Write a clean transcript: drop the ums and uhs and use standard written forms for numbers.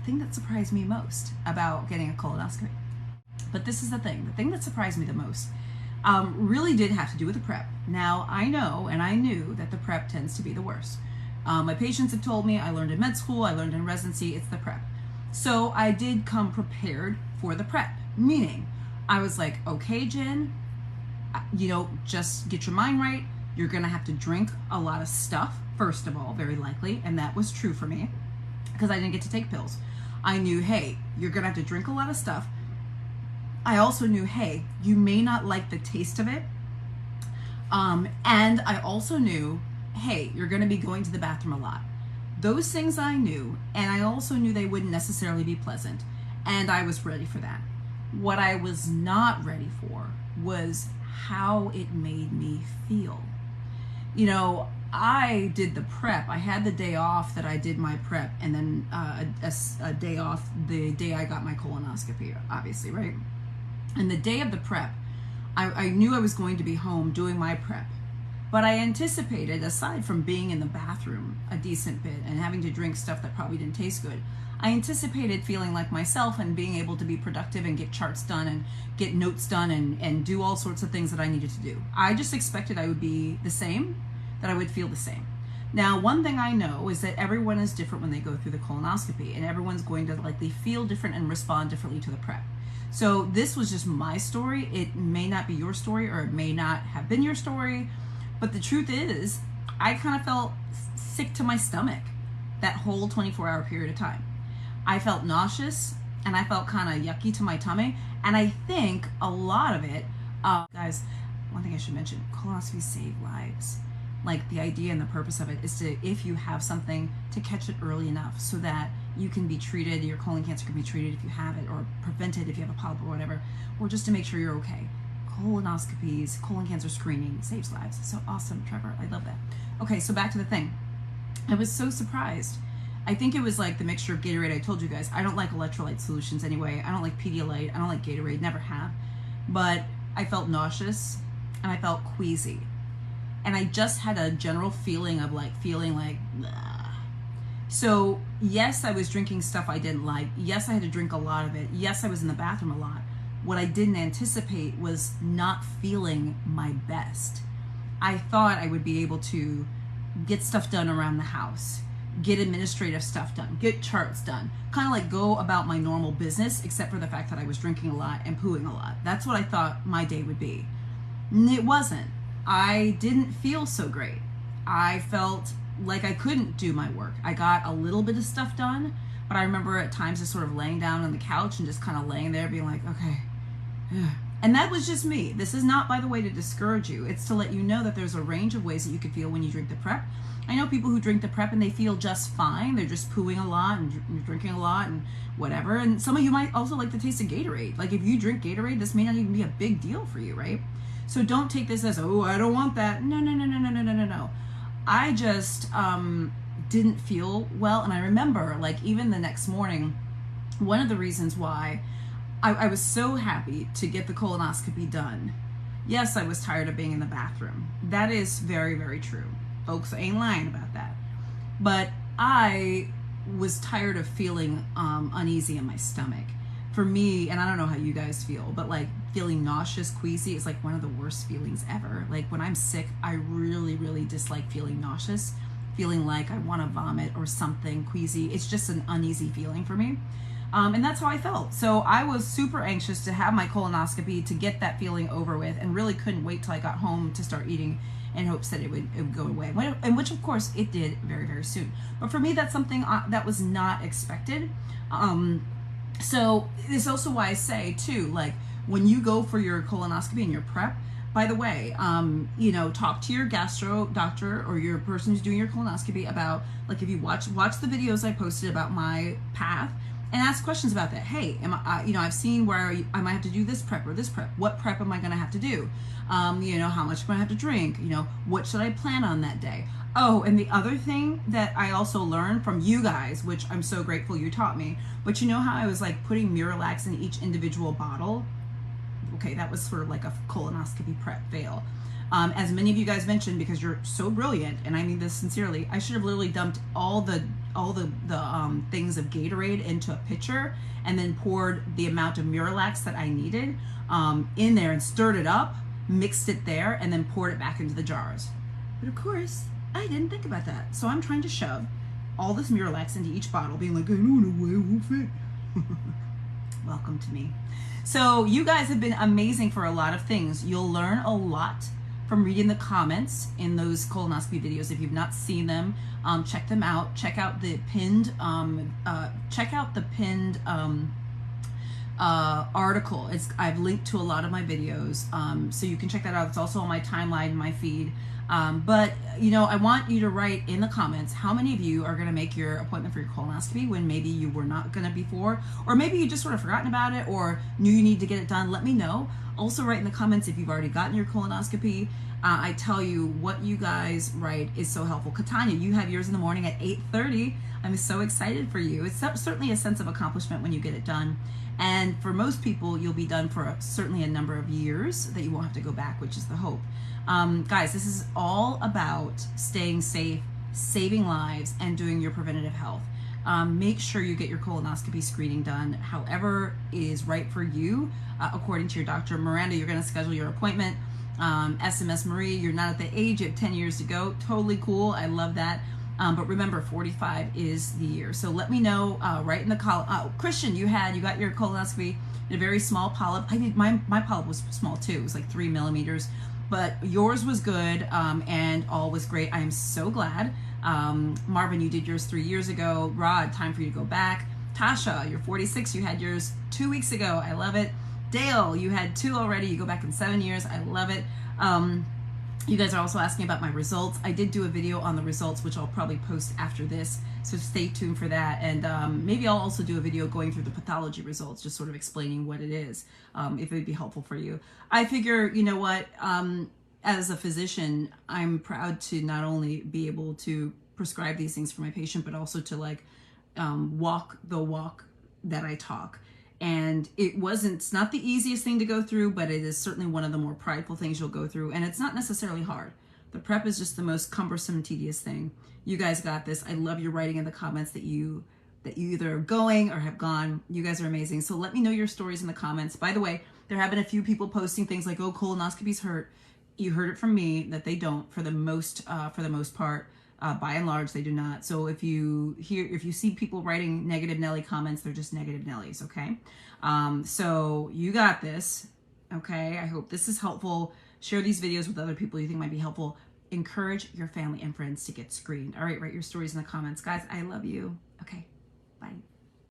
thing that surprised me most about getting a colonoscopy. But this is the thing that surprised me the most really did have to do with the prep. Now, I know and I knew that the prep tends to be the worst. My patients have told me, I learned in med school, I learned in residency, it's the prep. So I did come prepared for the prep, meaning I was like, okay, Jen, just get your mind right. You're gonna have to drink a lot of stuff, first of all, very likely, and that was true for me because I didn't get to take pills. I knew, hey, you're gonna have to drink a lot of stuff. I also knew, hey, you may not like the taste of it. And I also knew, hey, you're gonna be going to the bathroom a lot. Those things I knew, and I also knew they wouldn't necessarily be pleasant, and I was ready for that. What I was not ready for was how it made me feel. I did the prep. I had the day off that I did my prep, and then a day off the day I got my colonoscopy, obviously, right? And the day of the prep, I knew I was going to be home doing my prep. But I anticipated, aside from being in the bathroom a decent bit and having to drink stuff that probably didn't taste good, I anticipated feeling like myself and being able to be productive and get charts done and get notes done and do all sorts of things that I needed to do. I just expected I would be the same, that I would feel the same. Now, one thing I know is that everyone is different when they go through the colonoscopy, and everyone's going to likely feel different and respond differently to the prep. So this was just my story. It may not be your story, or it may not have been your story. But the truth is, I kind of felt sick to my stomach that whole 24-hour period of time. I felt nauseous, and I felt kind of yucky to my tummy. And I think a lot of it, guys, one thing I should mention, colonoscopies save lives. Like, the idea and the purpose of it is to, if you have something, to catch it early enough so that you can be treated, your colon cancer can be treated if you have it, or prevented if you have a polyp or whatever, or just to make sure you're okay. Colonoscopies, colon cancer screening saves lives. So awesome, Trevor. I love that. Okay, so back to the thing. I was so surprised. I think it was like the mixture of Gatorade. I told you guys, I don't like electrolyte solutions anyway. I don't like Pedialyte. I don't like Gatorade, never have. But I felt nauseous and I felt queasy. And I just had a general feeling of feeling like, ugh. So yes, I was drinking stuff I didn't like. Yes, I had to drink a lot of it. Yes, I was in the bathroom a lot. What I didn't anticipate was not feeling my best. I thought I would be able to get stuff done around the house, get administrative stuff done, get charts done, kind of like go about my normal business, except for the fact that I was drinking a lot and pooing a lot. That's what I thought my day would be. It wasn't. I didn't feel so great. I felt like I couldn't do my work. I got a little bit of stuff done, but I remember at times just sort of laying down on the couch and just kind of laying there being like, okay. And that was just me. This is not, by the way, to discourage you. It's to let you know that there's a range of ways that you could feel when you drink the prep. I know people who drink the prep and they feel just fine. They're just pooing a lot and drinking a lot and whatever. And some of you might also like the taste of Gatorade. Like, if you drink Gatorade, this may not even be a big deal for you, right? So don't take this as, oh, I don't want that. No. I just didn't feel well. And I remember, like, even the next morning, one of the reasons why I was so happy to get the colonoscopy done. Yes, I was tired of being in the bathroom. That is very, very true. Folks, I ain't lying about that. But I was tired of feeling uneasy in my stomach. For me, and I don't know how you guys feel, but like feeling nauseous, queasy is like one of the worst feelings ever. Like, when I'm sick, I really, really dislike feeling nauseous, feeling like I want to vomit or something, queasy. It's just an uneasy feeling for me. And that's how I felt. So I was super anxious to have my colonoscopy, to get that feeling over with, and really couldn't wait till I got home to start eating in hopes that it would go away. And which, of course, it did very, very soon. But for me, that's something that was not expected. So it's also why I say, too, like, when you go for your colonoscopy and your prep, by the way, talk to your gastro doctor or your person who's doing your colonoscopy about, like, if you watch the videos I posted about my path, and ask questions about that. Hey, I've seen where I might have to do this prep or this prep. What prep am I going to have to do? How much am I have to drink? What should I plan on that day? Oh, and the other thing that I also learned from you guys, which I'm so grateful you taught me, but you know how I was like putting Miralax in each individual bottle? Okay, that was sort of like a colonoscopy prep fail. As many of you guys mentioned, because you're so brilliant, and I mean this sincerely, I should have literally dumped all the all the things of Gatorade into a pitcher and then poured the amount of Miralax that I needed in there and stirred it up, mixed it there, and then poured it back into the jars. But of course, I didn't think about that. So I'm trying to shove all this Miralax into each bottle, being like, I don't know why it won't fit. Welcome to me. So you guys have been amazing for a lot of things. You'll learn a lot from reading the comments in those colonoscopy videos. If you've not seen them, check them out. Check out the pinned article. I've linked to a lot of my videos, so you can check that out. It's also on my timeline, my feed. But I want you to write in the comments how many of you are going to make your appointment for your colonoscopy when maybe you were not going to before, or maybe you just sort of forgotten about it or knew you need to get it done. Let me know. Also write in the comments if you've already gotten your colonoscopy. I tell you, what you guys write is so helpful. Katanya, you have yours in the morning at 8:30. I'm so excited for you. It's certainly a sense of accomplishment when you get it done. And for most people, you'll be done for certainly a number of years that you won't have to go back, which is the hope. Guys, this is all about staying safe, saving lives, and doing your preventative health. Make sure you get your colonoscopy screening done however is right for you, according to your doctor. Miranda, you're going to schedule your appointment. SMS Marie, you're not at the age, you have 10 years to go. Totally cool. I love that. But remember, 45 is the year. So let me know right in the column. Christian, you got your colonoscopy in a very small polyp. My polyp was small too. It was like 3 millimeters. But yours was good, and all was great. I am so glad. Marvin, you did yours 3 years ago. Rod, time for you to go back. Tasha, you're 46. You had yours 2 weeks ago. I love it. Dale, you had 2 already. You go back in 7 years. I love it. You guys are also asking about my results. I did do a video on the results, which I'll probably post after this, so stay tuned for that. And maybe I'll also do a video going through the pathology results, just sort of explaining what it is, if it would be helpful for you. I figure, you know what, as a physician, I'm proud to not only be able to prescribe these things for my patient, but also to walk the walk that I talk. And it's not the easiest thing to go through, but it is certainly one of the more prideful things you'll go through. And it's not necessarily hard. The prep is just the most cumbersome, tedious thing. You guys got this. I love your writing in the comments that you either are going or have gone. You guys are amazing. So let me know your stories in the comments. By the way, there have been a few people posting things like, oh, colonoscopies hurt. You heard it from me that they don't for the most part. By and large, they do not. So if you see people writing negative Nelly comments, they're just negative Nellies, okay? So you got this, okay? I hope this is helpful. Share these videos with other people you think might be helpful. Encourage your family and friends to get screened. All right, write your stories in the comments. Guys, I love you. Okay, bye.